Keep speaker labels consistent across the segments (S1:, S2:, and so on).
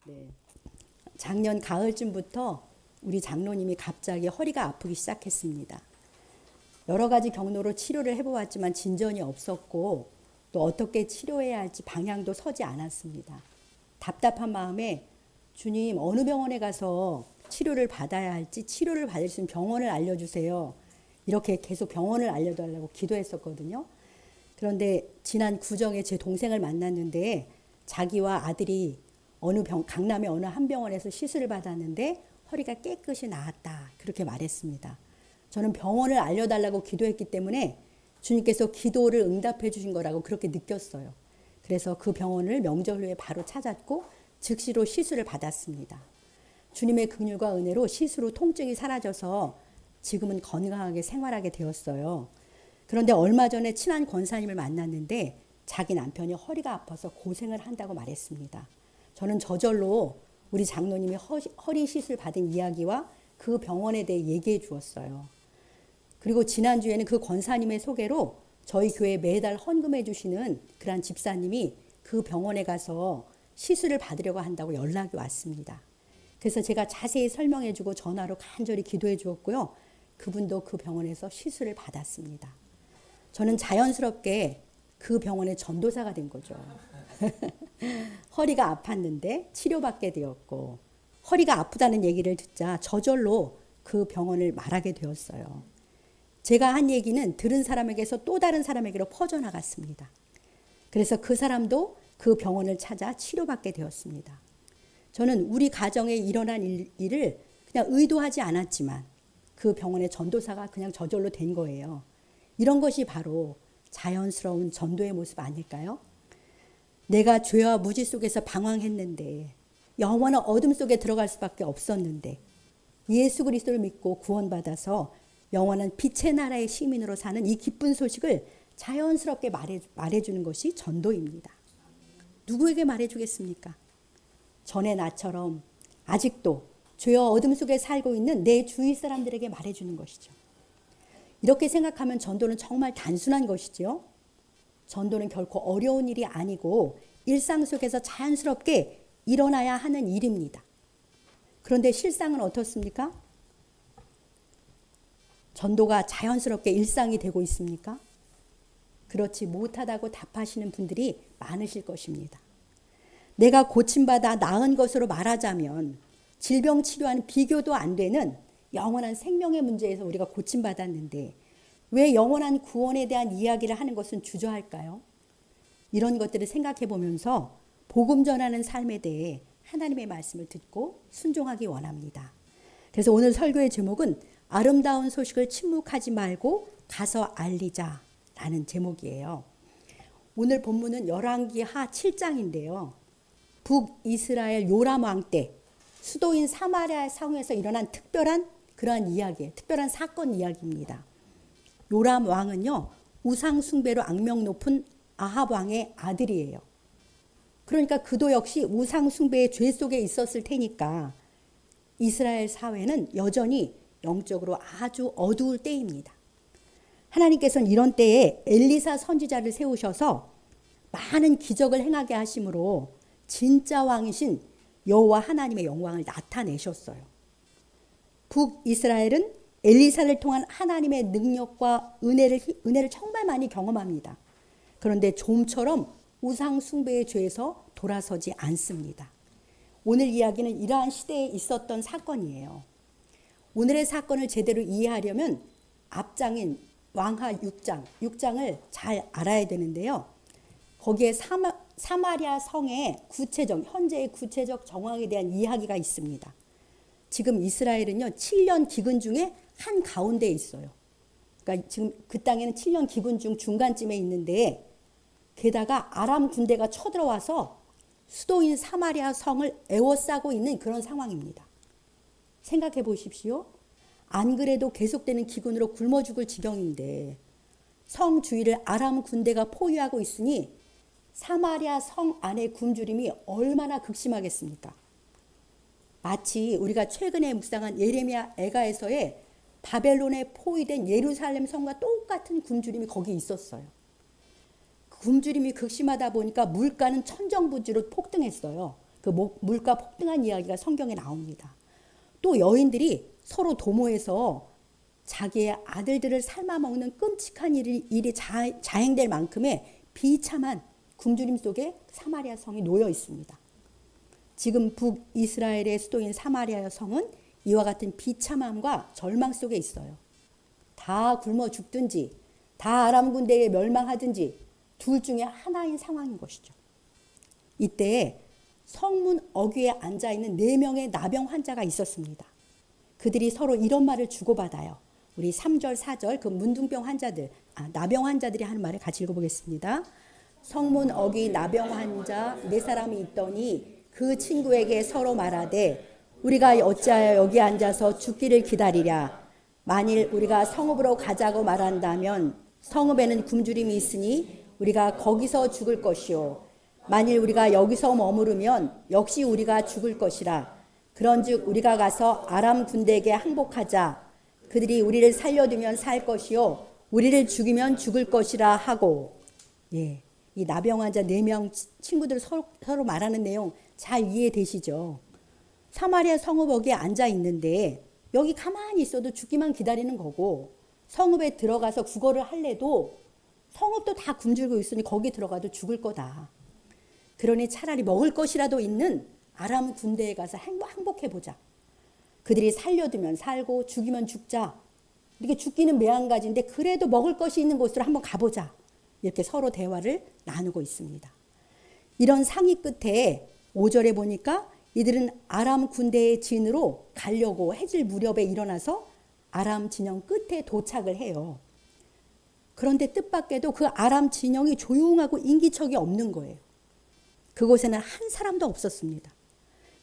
S1: 네. 작년 가을쯤부터 우리 장로님이 갑자기 허리가 아프기 시작했습니다. 여러 가지 경로로 치료를 해보았지만 진전이 없었고 또 어떻게 치료해야 할지 방향도 서지 않았습니다. 답답한 마음에 주님 어느 병원에 가서 치료를 받아야 할지 치료를 받을 수 있는 병원을 알려주세요. 이렇게 계속 병원을 알려달라고 기도했었거든요. 그런데 지난 구정에 제 동생을 만났는데 자기와 아들이 강남의 어느 한 병원에서 시술을 받았는데 허리가 깨끗이 나았다. 그렇게 말했습니다. 저는 병원을 알려달라고 기도했기 때문에 주님께서 기도를 응답해 주신 거라고 그렇게 느꼈어요. 그래서 그 병원을 명절 후에 바로 찾았고 즉시로 시술을 받았습니다. 주님의 긍휼과 은혜로 시술 후 통증이 사라져서 지금은 건강하게 생활하게 되었어요. 그런데 얼마 전에 친한 권사님을 만났는데 자기 남편이 허리가 아파서 고생을 한다고 말했습니다. 저는 저절로 우리 장로님이 허리 시술 받은 이야기와 그 병원에 대해 얘기해 주었어요. 그리고 지난주에는 그 권사님의 소개로 저희 교회에 매달 헌금해 주시는 그런 집사님이 그 병원에 가서 시술을 받으려고 한다고 연락이 왔습니다. 그래서 제가 자세히 설명해 주고 전화로 간절히 기도해 주었고요. 그분도 그 병원에서 시술을 받았습니다. 저는 자연스럽게 그 병원의 전도사가 된 거죠. 허리가 아팠는데 치료받게 되었고 허리가 아프다는 얘기를 듣자 저절로 그 병원을 말하게 되었어요. 제가 한 얘기는 들은 사람에게서 또 다른 사람에게로 퍼져나갔습니다. 그래서 그 사람도 그 병원을 찾아 치료받게 되었습니다. 저는 우리 가정에 일어난 일을 그냥 의도하지 않았지만 그 병원의 전도사가 그냥 저절로 된 거예요. 이런 것이 바로 자연스러운 전도의 모습 아닐까요? 내가 죄와 무지 속에서 방황했는데 영원한 어둠 속에 들어갈 수밖에 없었는데 예수 그리스도를 믿고 구원받아서 영원한 빛의 나라의 시민으로 사는 이 기쁜 소식을 자연스럽게 말해주는 것이 전도입니다. 누구에게 말해주겠습니까? 전에 나처럼 아직도 죄와 어둠 속에 살고 있는 내 주위 사람들에게 말해주는 것이죠. 이렇게 생각하면 전도는 정말 단순한 것이죠. 전도는 결코 어려운 일이 아니고 일상 속에서 자연스럽게 일어나야 하는 일입니다. 그런데 실상은 어떻습니까? 전도가 자연스럽게 일상이 되고 있습니까? 그렇지 못하다고 답하시는 분들이 많으실 것입니다. 내가 고침받아 나은 것으로 말하자면 질병 치료와는 비교도 안 되는 영원한 생명의 문제에서 우리가 고침받았는데 왜 영원한 구원에 대한 이야기를 하는 것은 주저할까요? 이런 것들을 생각해 보면서 복음 전하는 삶에 대해 하나님의 말씀을 듣고 순종하기 원합니다. 그래서 오늘 설교의 제목은 아름다운 소식을 침묵하지 말고 가서 알리자라는 제목이에요. 오늘 본문은 열왕기하 7장인데요. 북이스라엘 요람 왕 때 수도인 사마리아 상에서 일어난 특별한 그러한 이야기, 특별한 사건 이야기입니다. 요람 왕은요, 우상 숭배로 악명 높은 아합 왕의 아들이에요. 그러니까 그도 역시 우상 숭배의 죄 속에 있었을 테니까 이스라엘 사회는 여전히 영적으로 아주 어두울 때입니다. 하나님께서는 이런 때에 엘리사 선지자를 세우셔서 많은 기적을 행하게 하심으로 진짜 왕이신 여호와 하나님의 영광을 나타내셨어요. 북이스라엘은 엘리사를 통한 하나님의 능력과 은혜를 정말 많이 경험합니다. 그런데 좀처럼 우상 숭배의 죄에서 돌아서지 않습니다. 오늘 이야기는 이러한 시대에 있었던 사건이에요. 오늘의 사건을 제대로 이해하려면 앞장인 왕하 6장을 잘 알아야 되는데요. 거기에 사마리아 성의 현재의 구체적 정황에 대한 이야기가 있습니다. 지금 이스라엘은요, 7년 기근 중에 한 가운데에 있어요. 그러니까 지금 그 땅에는 7년 기근 중 중간쯤에 있는데 게다가 아람 군대가 쳐들어와서 수도인 사마리아 성을 에워싸고 있는 그런 상황입니다. 생각해 보십시오. 안 그래도 계속되는 기근으로 굶어 죽을 지경인데 성 주위를 아람 군대가 포위하고 있으니 사마리아 성 안의 굶주림이 얼마나 극심하겠습니까? 마치 우리가 최근에 묵상한 예레미야 애가에서의 바벨론에 포위된 예루살렘 성과 똑같은 굶주림이 거기 있었어요. 굶주림이 극심하다 보니까 물가는 천정부지로 폭등했어요. 그 물가 폭등한 이야기가 성경에 나옵니다. 또 여인들이 서로 도모해서 자기의 아들들을 삶아먹는 끔찍한 일이 자행될 만큼의 비참한 굶주림 속에 사마리아 성이 놓여 있습니다. 지금 북이스라엘의 수도인 사마리아 성은 이와 같은 비참함과 절망 속에 있어요. 다 굶어 죽든지 다 아람 군대에 멸망하든지 둘 중에 하나인 상황인 것이죠. 이때 성문 어귀에 앉아있는 4명의 나병 환자가 있었습니다. 그들이 서로 이런 말을 주고받아요. 우리 3절 4절 그 문둥병 환자들, 나병 환자들이 하는 말을 같이 읽어보겠습니다. 성문 어귀 나병 환자 4사람이 있더니 그 친구에게 서로 말하되 우리가 어찌하여 여기 앉아서 죽기를 기다리랴. 만일 우리가 성읍으로 가자고 말한다면 성읍에는 굶주림이 있으니 우리가 거기서 죽을 것이요. 만일 우리가 여기서 머무르면 역시 우리가 죽을 것이라. 그런즉 우리가 가서 아람 군대에게 항복하자. 그들이 우리를 살려두면 살 것이요 우리를 죽이면 죽을 것이라 하고. 이 나병 환자 4명 친구들 서로 말하는 내용 잘 이해되시죠? 사마리아 성읍 어귀에 앉아 있는데 여기 가만히 있어도 죽기만 기다리는 거고, 성읍에 들어가서 구걸을 할래도 성읍도 다 굶주리고 있으니 거기 들어가도 죽을 거다. 그러니 차라리 먹을 것이라도 있는 아람 군대에 가서 항복해보자. 그들이 살려두면 살고 죽이면 죽자. 이렇게 죽기는 매한가지인데 그래도 먹을 것이 있는 곳으로 한번 가보자. 이렇게 서로 대화를 나누고 있습니다. 이런 상의 끝에 5절에 보니까 이들은 아람 군대의 진으로 가려고 해질 무렵에 일어나서 아람 진영 끝에 도착을 해요. 그런데 뜻밖에도 그 아람 진영이 조용하고 인기척이 없는 거예요. 그곳에는 한 사람도 없었습니다.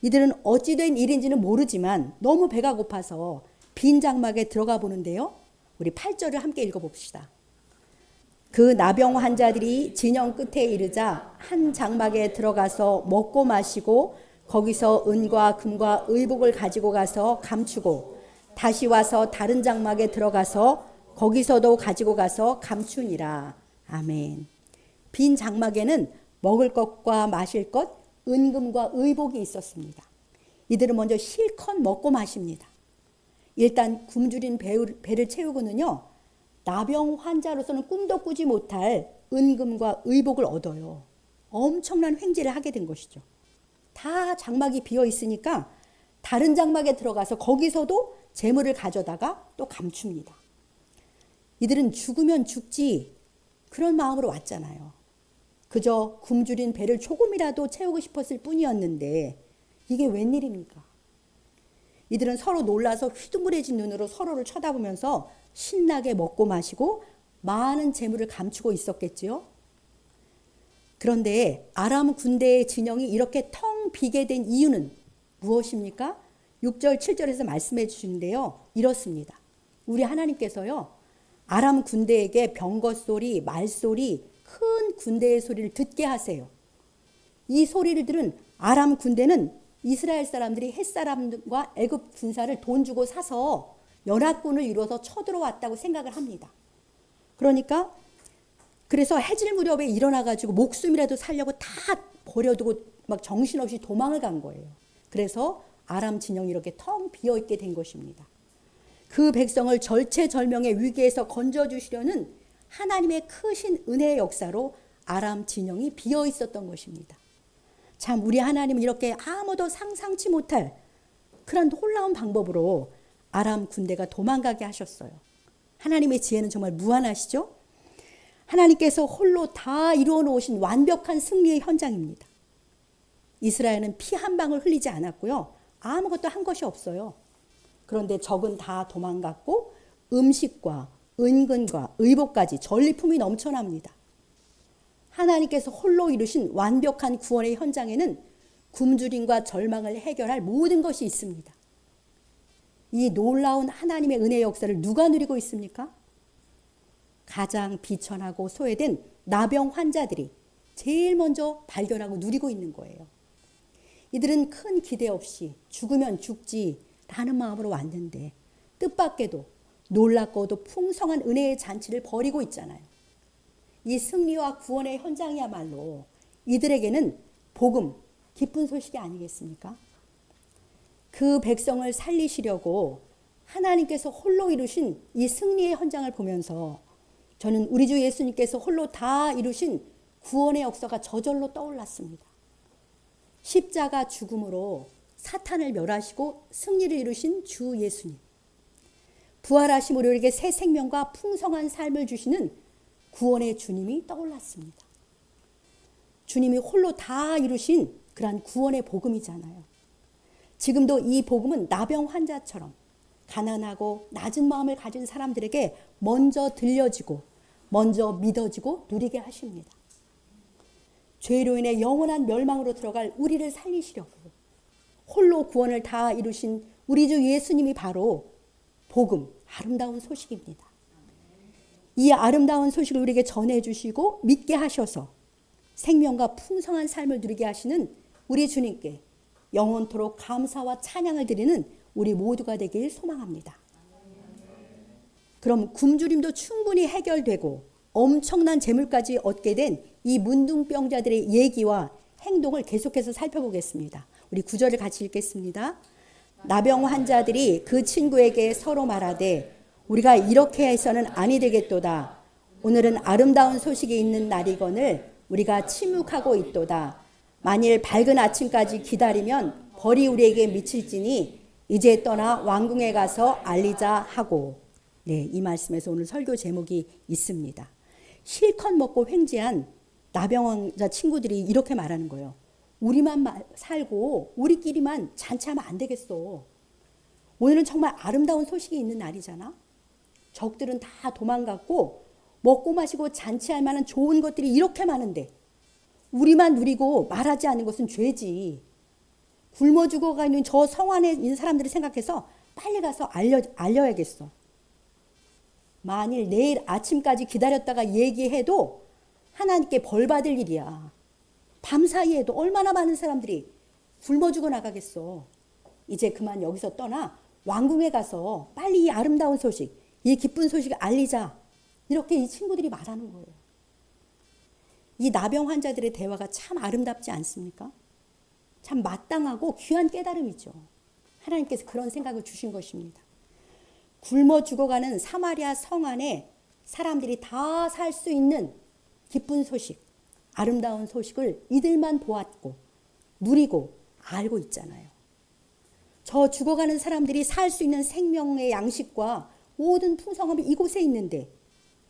S1: 이들은 어찌된 일인지는 모르지만 너무 배가 고파서 빈 장막에 들어가 보는데요. 우리 8절을 함께 읽어봅시다. 그 나병 환자들이 진영 끝에 이르자 한 장막에 들어가서 먹고 마시고 거기서 은과 금과 의복을 가지고 가서 감추고 다시 와서 다른 장막에 들어가서 거기서도 가지고 가서 감추니라. 아멘. 빈 장막에는 먹을 것과 마실 것, 은금과 의복이 있었습니다. 이들은 먼저 실컷 먹고 마십니다. 일단 굶주린 배를 채우고는요, 나병 환자로서는 꿈도 꾸지 못할 은금과 의복을 얻어요. 엄청난 횡재를 하게 된 것이죠. 다 장막이 비어 있으니까 다른 장막에 들어가서 거기서도 재물을 가져다가 또 감춥니다. 이들은 죽으면 죽지 그런 마음으로 왔잖아요. 그저 굶주린 배를 조금이라도 채우고 싶었을 뿐이었는데 이게 웬일입니까? 이들은 서로 놀라서 휘둥그레진 눈으로 서로를 쳐다보면서 신나게 먹고 마시고 많은 재물을 감추고 있었겠지요. 그런데 아람 군대의 진영이 이렇게 텅 비게 된 이유는 무엇입니까? 6절 7절에서 말씀해 주시는데요. 이렇습니다. 우리 하나님께서요, 아람 군대에게 병거소리, 말소리, 큰 군대의 소리를 듣게 하세요. 이 소리를 들은 아람 군대는 이스라엘 사람들이 햇사람과 애굽 군사를 돈 주고 사서 연합군을 이루어서 쳐들어왔다고 생각을 합니다. 그래서 해질 무렵에 일어나가지고 목숨이라도 살려고 다 버려두고 막 정신없이 도망을 간 거예요. 그래서 아람 진영이 이렇게 텅 비어있게 된 것입니다. 그 백성을 절체절명의 위기에서 건져주시려는 하나님의 크신 은혜의 역사로 아람 진영이 비어있었던 것입니다. 참 우리 하나님은 이렇게 아무도 상상치 못할 그런 놀라운 방법으로 아람 군대가 도망가게 하셨어요. 하나님의 지혜는 정말 무한하시죠? 하나님께서 홀로 다 이루어 놓으신 완벽한 승리의 현장입니다. 이스라엘은 피 한 방울 흘리지 않았고요. 아무것도 한 것이 없어요. 그런데 적은 다 도망갔고 음식과 은근과 의복까지 전리품이 넘쳐납니다. 하나님께서 홀로 이루신 완벽한 구원의 현장에는 굶주림과 절망을 해결할 모든 것이 있습니다. 이 놀라운 하나님의 은혜의 역사를 누가 누리고 있습니까? 가장 비천하고 소외된 나병 환자들이 제일 먼저 발견하고 누리고 있는 거예요. 이들은 큰 기대 없이 죽으면 죽지라는 마음으로 왔는데 뜻밖에도 놀랍고도 풍성한 은혜의 잔치를 벌이고 있잖아요. 이 승리와 구원의 현장이야말로 이들에게는 복음, 기쁜 소식이 아니겠습니까? 그 백성을 살리시려고 하나님께서 홀로 이루신 이 승리의 현장을 보면서 저는 우리 주 예수님께서 홀로 다 이루신 구원의 역사가 저절로 떠올랐습니다. 십자가 죽음으로 사탄을 멸하시고 승리를 이루신 주 예수님. 부활하심으로 우리에게 새 생명과 풍성한 삶을 주시는 구원의 주님이 떠올랐습니다. 주님이 홀로 다 이루신 그러한 구원의 복음이잖아요. 지금도 이 복음은 나병 환자처럼 가난하고 낮은 마음을 가진 사람들에게 먼저 들려지고 먼저 믿어지고 누리게 하십니다. 죄로 인해 영원한 멸망으로 들어갈 우리를 살리시려고 홀로 구원을 다 이루신 우리 주 예수님이 바로 복음, 아름다운 소식입니다. 이 아름다운 소식을 우리에게 전해주시고 믿게 하셔서 생명과 풍성한 삶을 누리게 하시는 우리 주님께 영원토록 감사와 찬양을 드리는 우리 모두가 되길 소망합니다. 그럼 굶주림도 충분히 해결되고 엄청난 재물까지 얻게 된 이 문둥병자들의 얘기와 행동을 계속해서 살펴보겠습니다. 우리 9절을 같이 읽겠습니다. 나병 환자들이 그 친구에게 서로 말하되 우리가 이렇게 해서는 아니 되겠도다. 오늘은 아름다운 소식이 있는 날이거늘 우리가 침묵하고 있도다. 만일 밝은 아침까지 기다리면 벌이 우리에게 미칠지니 이제 떠나 왕궁에 가서 알리자 하고. 네, 이 말씀에서 오늘 설교 제목이 있습니다. 실컷 먹고 횡재한 나병원자 친구들이 이렇게 말하는 거예요. 우리만 살고 우리끼리만 잔치하면 안 되겠어. 오늘은 정말 아름다운 소식이 있는 날이잖아. 적들은 다 도망갔고 먹고 마시고 잔치할 만한 좋은 것들이 이렇게 많은데 우리만 누리고 말하지 않는 것은 죄지. 굶어 죽어가 있는 저 성 안에 있는 사람들을 생각해서 빨리 가서 알려야겠어. 만일 내일 아침까지 기다렸다가 얘기해도 하나님께 벌 받을 일이야. 밤사이에도 얼마나 많은 사람들이 굶어 죽어 나가겠어. 이제 그만 여기서 떠나 왕궁에 가서 빨리 이 아름다운 소식, 이 기쁜 소식을 알리자. 이렇게 이 친구들이 말하는 거예요. 이 나병 환자들의 대화가 참 아름답지 않습니까? 참 마땅하고 귀한 깨달음이죠. 하나님께서 그런 생각을 주신 것입니다. 굶어 죽어가는 사마리아 성 안에 사람들이 다 살 수 있는 기쁜 소식, 아름다운 소식을 이들만 보았고 누리고 알고 있잖아요. 저 죽어가는 사람들이 살 수 있는 생명의 양식과 모든 풍성함이 이곳에 있는데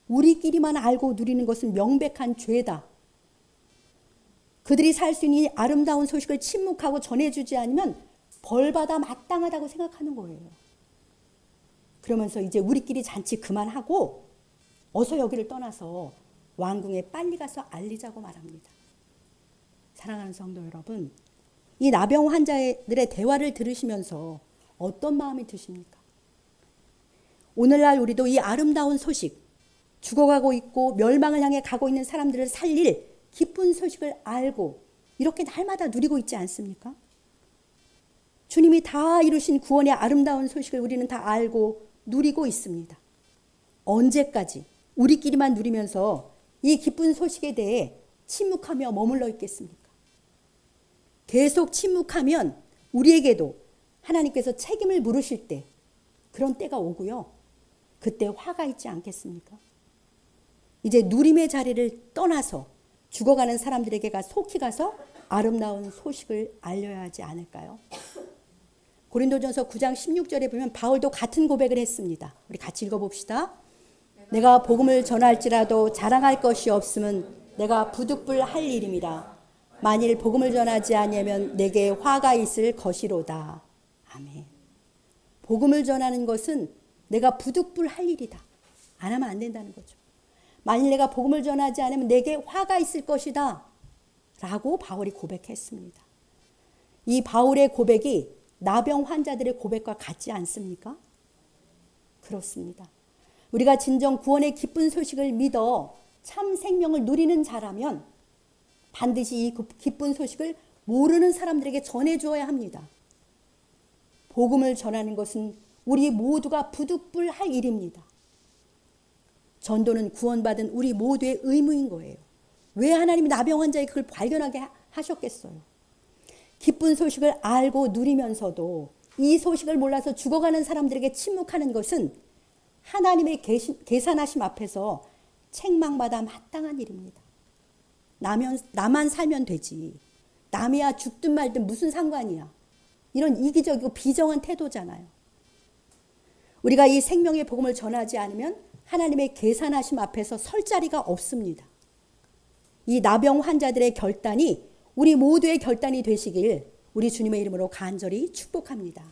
S1: 우리끼리만 알고 누리는 것은 명백한 죄다. 그들이 살 수 있는 이 아름다운 소식을 침묵하고 전해주지 않으면 벌받아 마땅하다고 생각하는 거예요. 그러면서 이제 우리끼리 잔치 그만하고 어서 여기를 떠나서 왕궁에 빨리 가서 알리자고 말합니다. 사랑하는 성도 여러분, 이 나병 환자들의 대화를 들으시면서 어떤 마음이 드십니까? 오늘날 우리도 이 아름다운 소식, 죽어가고 있고 멸망을 향해 가고 있는 사람들을 살릴 기쁜 소식을 알고 이렇게 날마다 누리고 있지 않습니까? 주님이 다 이루신 구원의 아름다운 소식을 우리는 다 알고 누리고 있습니다. 언제까지 우리끼리만 누리면서 이 기쁜 소식에 대해 침묵하며 머물러 있겠습니까? 계속 침묵하면 우리에게도 하나님께서 책임을 물으실 때 그런 때가 오고요. 그때 화가 있지 않겠습니까? 이제 누림의 자리를 떠나서 죽어가는 사람들에게 속히 가서 아름다운 소식을 알려야 하지 않을까요? 고린도전서 9장 16절에 보면 바울도 같은 고백을 했습니다. 우리 같이 읽어봅시다. 내가 복음을 전할지라도 자랑할 것이 없으면 내가 부득불할 일입니다. 만일 복음을 전하지 아니하면 내게 화가 있을 것이로다. 아멘. 복음을 전하는 것은 내가 부득불할 일이다. 안 하면 안 된다는 거죠. 만일 내가 복음을 전하지 않으면 내게 화가 있을 것이다. 라고 바울이 고백했습니다. 이 바울의 고백이 나병 환자들의 고백과 같지 않습니까? 그렇습니다. 우리가 진정 구원의 기쁜 소식을 믿어 참 생명을 누리는 자라면 반드시 이 기쁜 소식을 모르는 사람들에게 전해주어야 합니다. 복음을 전하는 것은 우리 모두가 부득불할 일입니다. 전도는 구원받은 우리 모두의 의무인 거예요. 왜 하나님이 나병 환자의 그걸 발견하게 하셨겠어요? 기쁜 소식을 알고 누리면서도 이 소식을 몰라서 죽어가는 사람들에게 침묵하는 것은 하나님의 계산하심 앞에서 책망받아 마땅한 일입니다. 나만 살면 되지. 남이야 죽든 말든 무슨 상관이야. 이런 이기적이고 비정한 태도잖아요. 우리가 이 생명의 복음을 전하지 않으면 하나님의 계산하심 앞에서 설 자리가 없습니다. 이 나병 환자들의 결단이 우리 모두의 결단이 되시길 우리 주님의 이름으로 간절히 축복합니다.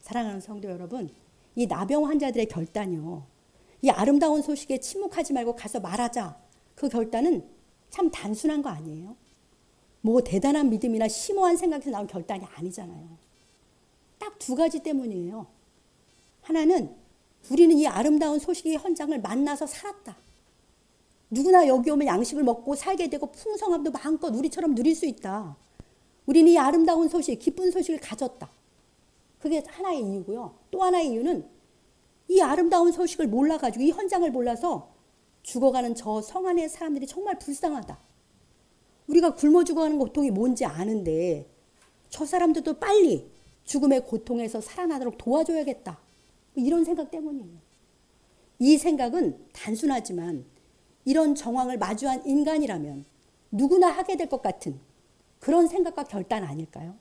S1: 사랑하는 성도 여러분, 이 나병 환자들의 결단이요, 이 아름다운 소식에 침묵하지 말고 가서 말하자, 그 결단은 참 단순한 거 아니에요? 뭐 대단한 믿음이나 심오한 생각에서 나온 결단이 아니잖아요. 딱 두 가지 때문이에요. 하나는 우리는 이 아름다운 소식의 현장을 만나서 살았다. 누구나 여기 오면 양식을 먹고 살게 되고 풍성함도 마음껏 우리처럼 누릴 수 있다. 우리는 이 아름다운 소식, 기쁜 소식을 가졌다. 그게 하나의 이유고요. 또 하나의 이유는 이 아름다운 소식을 몰라가지고, 이 현장을 몰라서 죽어가는 저 성 안의 사람들이 정말 불쌍하다. 우리가 굶어 죽어가는 고통이 뭔지 아는데 저 사람들도 빨리 죽음의 고통에서 살아나도록 도와줘야겠다. 이런 생각 때문이에요. 이 생각은 단순하지만 이런 정황을 마주한 인간이라면 누구나 하게 될 것 같은 그런 생각과 결단 아닐까요?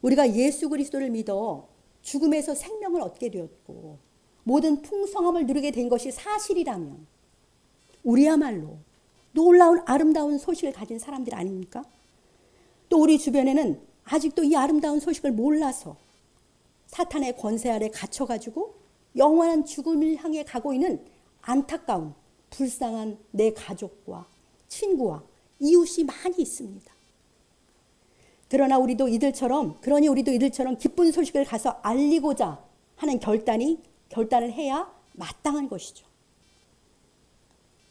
S1: 우리가 예수 그리스도를 믿어 죽음에서 생명을 얻게 되었고 모든 풍성함을 누리게 된 것이 사실이라면 우리야말로 놀라운 아름다운 소식을 가진 사람들 아닙니까? 또 우리 주변에는 아직도 이 아름다운 소식을 몰라서 사탄의 권세 아래 갇혀가지고 영원한 죽음을 향해 가고 있는 안타까운 불쌍한 내 가족과 친구와 이웃이 많이 있습니다. 그러니 우리도 이들처럼 기쁜 소식을 가서 알리고자 하는 결단을 해야 마땅한 것이죠.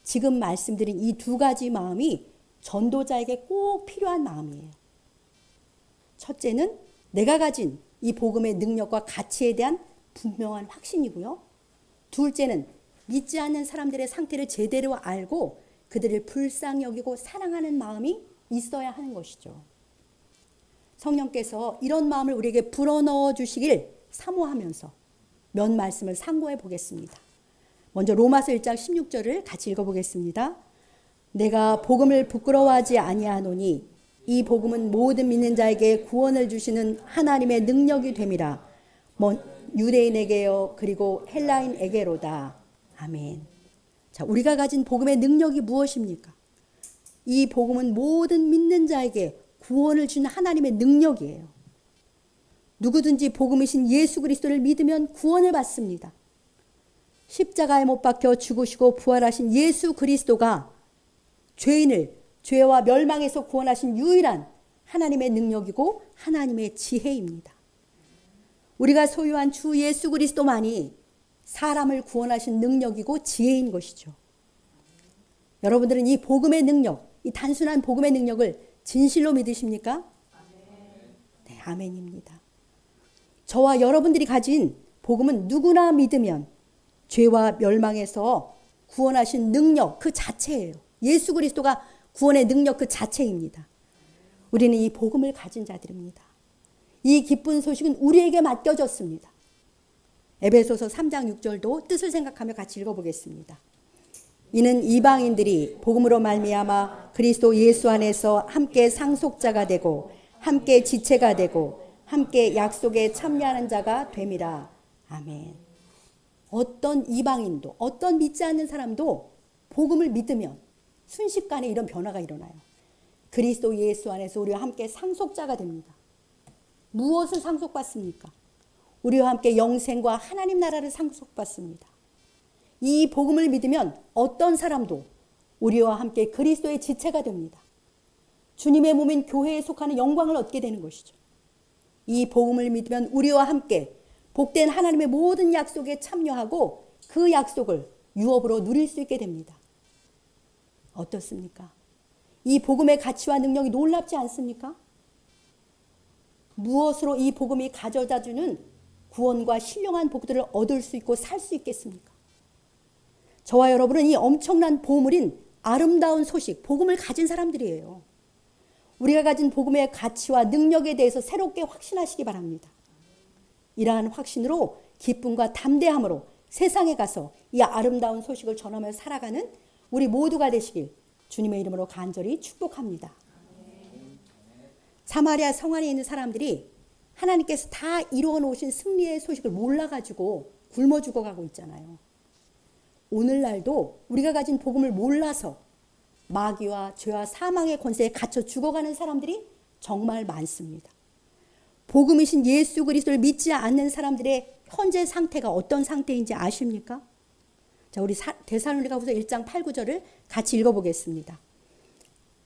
S1: 지금 말씀드린 이 두 가지 마음이 전도자에게 꼭 필요한 마음이에요. 첫째는 내가 가진 이 복음의 능력과 가치에 대한 분명한 확신이고요. 둘째는 믿지 않는 사람들의 상태를 제대로 알고 그들을 불쌍히 여기고 사랑하는 마음이 있어야 하는 것이죠. 성령께서 이런 마음을 우리에게 불어넣어 주시길 사모하면서 몇 말씀을 상고해 보겠습니다. 먼저 로마서 1장 16절을 같이 읽어보겠습니다. 내가 복음을 부끄러워하지 아니하노니 이 복음은 모든 믿는 자에게 구원을 주시는 하나님의 능력이 됨이라. 유대인에게요 그리고 헬라인에게로다. 아멘. 자, 우리가 가진 복음의 능력이 무엇입니까? 이 복음은 모든 믿는 자에게 구원을 주는 하나님의 능력이에요. 누구든지 복음이신 예수 그리스도를 믿으면 구원을 받습니다. 십자가에 못 박혀 죽으시고 부활하신 예수 그리스도가 죄인을 죄와 멸망에서 구원하신 유일한 하나님의 능력이고 하나님의 지혜입니다. 우리가 소유한 주 예수 그리스도만이 사람을 구원하신 능력이고 지혜인 것이죠. 여러분들은 이 복음의 능력, 이 단순한 복음의 능력을 진실로 믿으십니까? 네, 아멘입니다. 저와 여러분들이 가진 복음은 누구나 믿으면 죄와 멸망에서 구원하신 능력 그 자체예요. 예수 그리스도가 구원의 능력 그 자체입니다. 우리는 이 복음을 가진 자들입니다. 이 기쁜 소식은 우리에게 맡겨졌습니다. 에베소서 3장 6절도 뜻을 생각하며 같이 읽어보겠습니다. 이는 이방인들이 복음으로 말미암아 그리스도 예수 안에서 함께 상속자가 되고 함께 지체가 되고 함께 약속에 참여하는 자가 됨이라. 아멘. 어떤 이방인도 어떤 믿지 않는 사람도 복음을 믿으면 순식간에 이런 변화가 일어나요. 그리스도 예수 안에서 우리와 함께 상속자가 됩니다. 무엇을 상속받습니까? 우리와 함께 영생과 하나님 나라를 상속받습니다. 이 복음을 믿으면 어떤 사람도 우리와 함께 그리스도의 지체가 됩니다. 주님의 몸인 교회에 속하는 영광을 얻게 되는 것이죠. 이 복음을 믿으면 우리와 함께 복된 하나님의 모든 약속에 참여하고 그 약속을 유업으로 누릴 수 있게 됩니다. 어떻습니까? 이 복음의 가치와 능력이 놀랍지 않습니까? 무엇으로 이 복음이 가져다주는 구원과 신령한 복들을 얻을 수 있고 살 수 있겠습니까? 저와 여러분은 이 엄청난 보물인 아름다운 소식, 복음을 가진 사람들이에요. 우리가 가진 복음의 가치와 능력에 대해서 새롭게 확신하시기 바랍니다. 이러한 확신으로 기쁨과 담대함으로 세상에 가서 이 아름다운 소식을 전하며 살아가는 우리 모두가 되시길 주님의 이름으로 간절히 축복합니다. 사마리아 성 안에 있는 사람들이 하나님께서 다 이루어 놓으신 승리의 소식을 몰라가지고 굶어 죽어가고 있잖아요. 오늘날도 우리가 가진 복음을 몰라서 마귀와 죄와 사망의 권세에 갇혀 죽어가는 사람들이 정말 많습니다. 복음이신 예수 그리스도를 믿지 않는 사람들의 현재 상태가 어떤 상태인지 아십니까? 자, 우리 데살로니가후서 1장 8, 9절을 같이 읽어보겠습니다.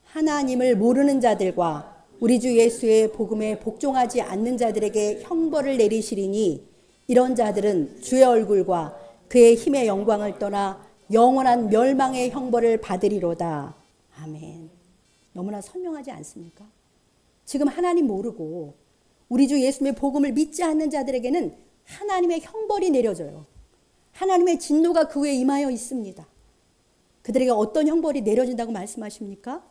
S1: 하나님을 모르는 자들과 우리 주 예수의 복음에 복종하지 않는 자들에게 형벌을 내리시리니 이런 자들은 주의 얼굴과 그의 힘의 영광을 떠나 영원한 멸망의 형벌을 받으리로다. 아멘. 너무나 선명하지 않습니까? 지금 하나님 모르고 우리 주 예수님의 복음을 믿지 않는 자들에게는 하나님의 형벌이 내려져요. 하나님의 진노가 그 위에 임하여 있습니다. 그들에게 어떤 형벌이 내려진다고 말씀하십니까?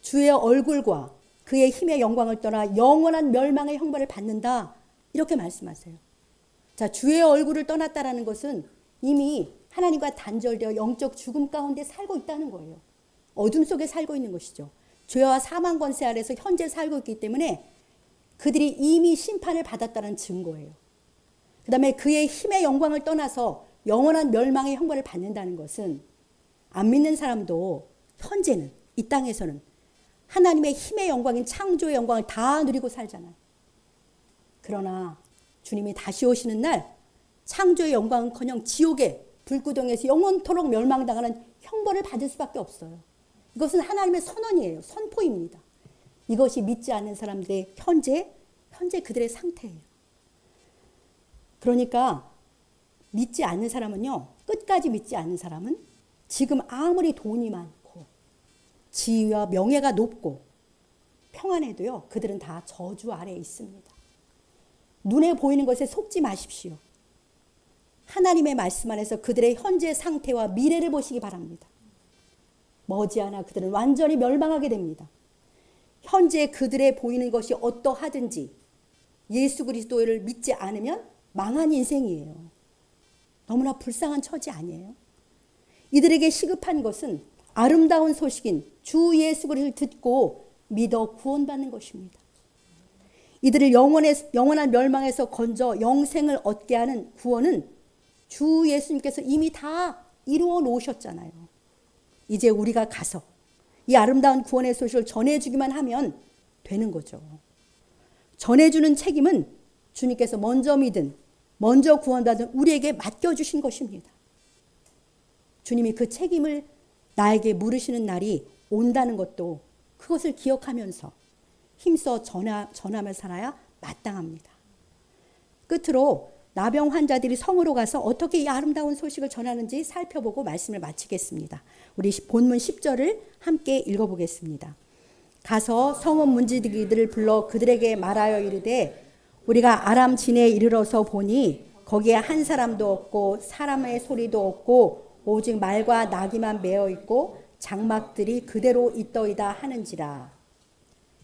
S1: 주의 얼굴과 그의 힘의 영광을 떠나 영원한 멸망의 형벌을 받는다. 이렇게 말씀하세요. 자, 주의 얼굴을 떠났다라는 것은 이미 하나님과 단절되어 영적 죽음 가운데 살고 있다는 거예요. 어둠 속에 살고 있는 것이죠. 죄와 사망 권세 아래서 현재 살고 있기 때문에 그들이 이미 심판을 받았다는 증거예요. 그 다음에 그의 힘의 영광을 떠나서 영원한 멸망의 형벌을 받는다는 것은 안 믿는 사람도 현재는 이 땅에서는 하나님의 힘의 영광인 창조의 영광을 다 누리고 살잖아요. 그러나 주님이 다시 오시는 날 창조의 영광은커녕 지옥의 불구덩이에서 영원토록 멸망당하는 형벌을 받을 수밖에 없어요. 이것은 하나님의 선언이에요. 선포입니다. 이것이 믿지 않는 사람들의 현재 그들의 상태예요. 그러니까 믿지 않는 사람은요, 끝까지 믿지 않는 사람은 지금 아무리 돈이 많고 지위와 명예가 높고 평안해도요, 그들은 다 저주 아래에 있습니다. 눈에 보이는 것에 속지 마십시오. 하나님의 말씀 안에서 그들의 현재 상태와 미래를 보시기 바랍니다. 머지않아 그들은 완전히 멸망하게 됩니다. 현재 그들의 보이는 것이 어떠하든지 예수 그리스도를 믿지 않으면 망한 인생이에요. 너무나 불쌍한 처지 아니에요? 이들에게 시급한 것은 아름다운 소식인 주 예수 그리스도를 듣고 믿어 구원받는 것입니다. 이들을 영원한 멸망에서 건져 영생을 얻게 하는 구원은 주 예수님께서 이미 다 이루어 놓으셨잖아요. 이제 우리가 가서 이 아름다운 구원의 소식을 전해주기만 하면 되는 거죠. 전해주는 책임은 주님께서 먼저 믿은, 먼저 구원받은 우리에게 맡겨주신 것입니다. 주님이 그 책임을 나에게 물으시는 날이 온다는 것도 그것을 기억하면서 힘써 전하며 살아야 마땅합니다. 끝으로 나병 환자들이 성으로 가서 어떻게 이 아름다운 소식을 전하는지 살펴보고 말씀을 마치겠습니다. 우리 본문 10절을 함께 읽어보겠습니다. 가서 성읍 문지기들을 불러 그들에게 말하여 이르되 우리가 아람 진에 이르러서 보니 거기에 한 사람도 없고 사람의 소리도 없고 오직 말과 나귀만 메어 있고 장막들이 그대로 있더이다 하는지라.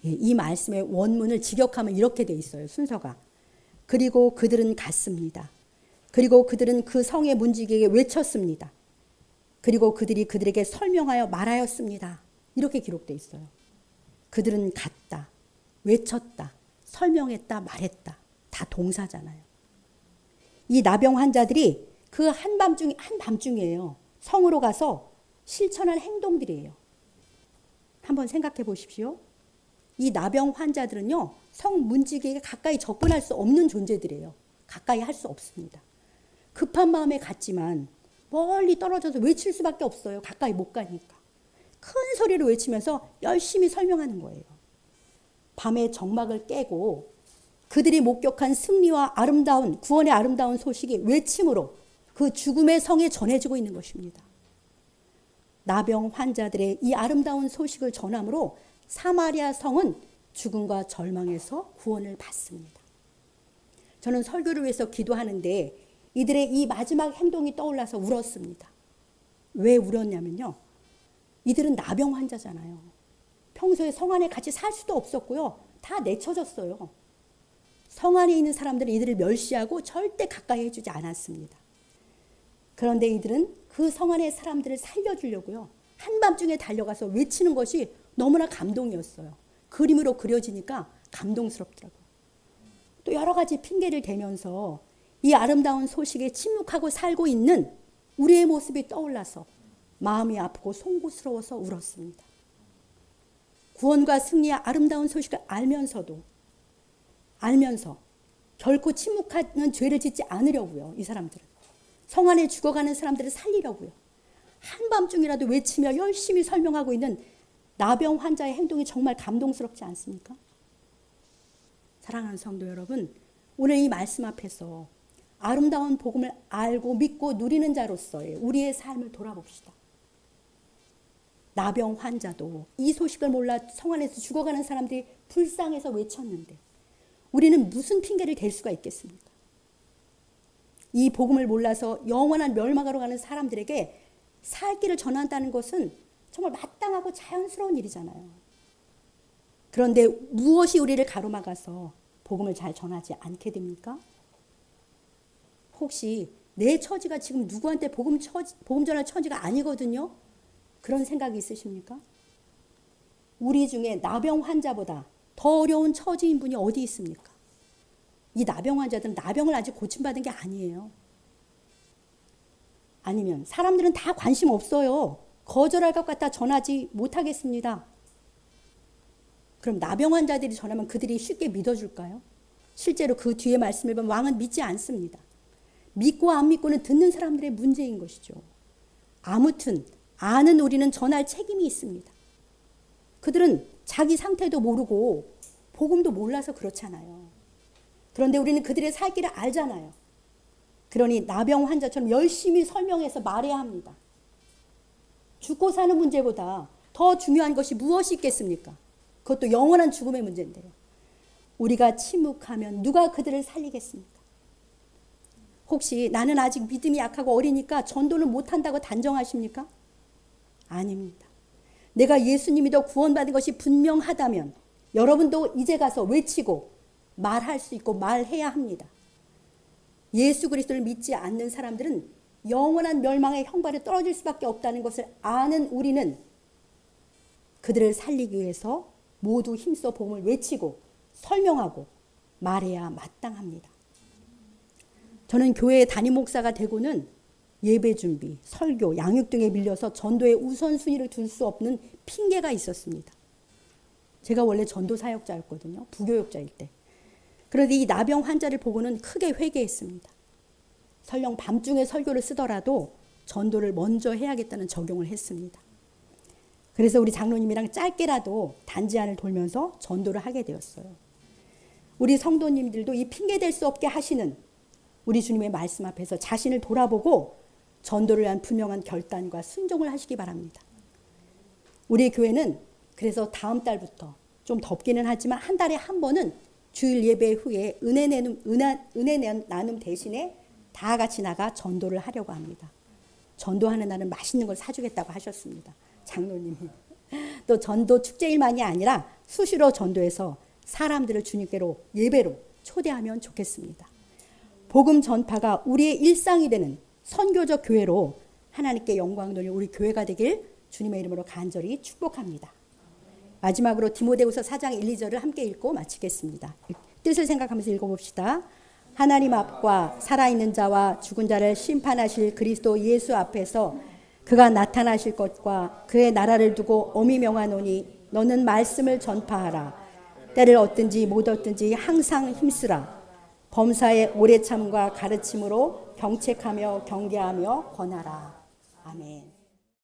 S1: 이 말씀의 원문을 직역하면 이렇게 돼 있어요. 순서가. 그리고 그들은 갔습니다. 그리고 그들은 그 성의 문지기에게 외쳤습니다. 그리고 그들이 그들에게 설명하여 말하였습니다. 이렇게 기록돼 있어요. 그들은 갔다, 외쳤다, 설명했다, 말했다. 다 동사잖아요. 이 나병 환자들이 그 한밤중이에요. 성으로 가서 실천한 행동들이에요. 한번 생각해 보십시오. 이 나병 환자들은요, 성 문지기에게 가까이 접근할 수 없는 존재들이에요. 가까이 할 수 없습니다. 급한 마음에 갔지만 멀리 떨어져서 외칠 수밖에 없어요. 가까이 못 가니까. 큰 소리로 외치면서 열심히 설명하는 거예요. 밤의 정막을 깨고 그들이 목격한 승리와 아름다운 구원의 아름다운 소식이 외침으로 그 죽음의 성에 전해지고 있는 것입니다. 나병 환자들의 이 아름다운 소식을 전함으로 사마리아 성은 죽음과 절망에서 구원을 받습니다. 저는 설교를 위해서 기도하는데 이들의 이 마지막 행동이 떠올라서 울었습니다. 왜 울었냐면요. 이들은 나병 환자잖아요. 평소에 성 안에 같이 살 수도 없었고요. 다 내쳐졌어요. 성 안에 있는 사람들은 이들을 멸시하고 절대 가까이 해주지 않았습니다. 그런데 이들은 그 성 안의 사람들을 살려주려고요. 한밤중에 달려가서 외치는 것이 너무나 감동이었어요. 그림으로 그려지니까 감동스럽더라고요. 또 여러 가지 핑계를 대면서 이 아름다운 소식에 침묵하고 살고 있는 우리의 모습이 떠올라서 마음이 아프고 송구스러워서 울었습니다. 구원과 승리의 아름다운 소식을 알면서 결코 침묵하는 죄를 짓지 않으려고요. 이 사람들은 성 안에 죽어가는 사람들을 살리려고요. 한밤중이라도 외치며 열심히 설명하고 있는 나병 환자의 행동이 정말 감동스럽지 않습니까? 사랑하는 성도 여러분, 오늘 이 말씀 앞에서 아름다운 복음을 알고 믿고 누리는 자로서의 우리의 삶을 돌아봅시다. 나병 환자도 이 소식을 몰라 성 안에서 죽어가는 사람들이 불쌍해서 외쳤는데 우리는 무슨 핑계를 댈 수가 있겠습니까? 이 복음을 몰라서 영원한 멸망으로 가는 사람들에게 살 길을 전한다는 것은 정말 마땅하고 자연스러운 일이잖아요. 그런데 무엇이 우리를 가로막아서 복음을 잘 전하지 않게 됩니까? 혹시 내 처지가 지금 누구한테 복음 전할 처지가 아니거든요? 그런 생각이 있으십니까? 우리 중에 나병 환자보다 더 어려운 처지인 분이 어디 있습니까? 이 나병 환자들은 나병을 아직 고침받은 게 아니에요. 아니면 사람들은 다 관심 없어요. 거절할 것 같아 전하지 못하겠습니다. 그럼 나병 환자들이 전하면 그들이 쉽게 믿어줄까요? 실제로 그 뒤에 말씀을 보면 왕은 믿지 않습니다. 믿고 안 믿고는 듣는 사람들의 문제인 것이죠. 아무튼 아는 우리는 전할 책임이 있습니다. 그들은 자기 상태도 모르고 복음도 몰라서 그렇잖아요. 그런데 우리는 그들의 살 길을 알잖아요. 그러니 나병 환자처럼 열심히 설명해서 말해야 합니다. 죽고 사는 문제보다 더 중요한 것이 무엇이 있겠습니까? 그것도 영원한 죽음의 문제인데요. 우리가 침묵하면 누가 그들을 살리겠습니까? 혹시 나는 아직 믿음이 약하고 어리니까 전도는 못한다고 단정하십니까? 아닙니다. 내가 예수님이 더 구원받은 것이 분명하다면 여러분도 이제 가서 외치고 말할 수 있고 말해야 합니다. 예수 그리스도를 믿지 않는 사람들은 영원한 멸망의 형벌에 떨어질 수밖에 없다는 것을 아는 우리는 그들을 살리기 위해서 모두 힘써 복음을 외치고 설명하고 말해야 마땅합니다. 저는 교회의 담임 목사가 되고는 예배 준비, 설교, 양육 등에 밀려서 전도에 우선순위를 둘 수 없는 핑계가 있었습니다. 제가 원래 전도 사역자였거든요. 부교육자일 때. 그런데 이 나병 환자를 보고는 크게 회개했습니다. 설령 밤중에 설교를 쓰더라도 전도를 먼저 해야겠다는 적용을 했습니다. 그래서 우리 장로님이랑 짧게라도 단지안을 돌면서 전도를 하게 되었어요. 우리 성도님들도 이 핑계댈 수 없게 하시는 우리 주님의 말씀 앞에서 자신을 돌아보고 전도를 위한 분명한 결단과 순종을 하시기 바랍니다. 우리 교회는 그래서 다음 달부터 좀 덥기는 하지만 한 달에 한 번은 주일 예배 후에 은혜 나눔 대신에 다 같이 나가 전도를 하려고 합니다. 전도하는 날은 맛있는 걸 사주겠다고 하셨습니다. 장로님이. 또 전도 축제일만이 아니라 수시로 전도해서 사람들을 주님께로 예배로 초대하면 좋겠습니다. 복음 전파가 우리의 일상이 되는 선교적 교회로 하나님께 영광 돌리는 우리 교회가 되길 주님의 이름으로 간절히 축복합니다. 마지막으로 디모데후서 4장 1, 2절을 함께 읽고 마치겠습니다. 뜻을 생각하면서 읽어봅시다. 하나님 앞과 살아있는 자와 죽은 자를 심판하실 그리스도 예수 앞에서 그가 나타나실 것과 그의 나라를 두고 엄히 명하노니 너는 말씀을 전파하라. 때를 얻든지 못 얻든지 항상 힘쓰라. 범사의 오래 참과 가르침으로 경책하며 경계하며 권하라. 아멘.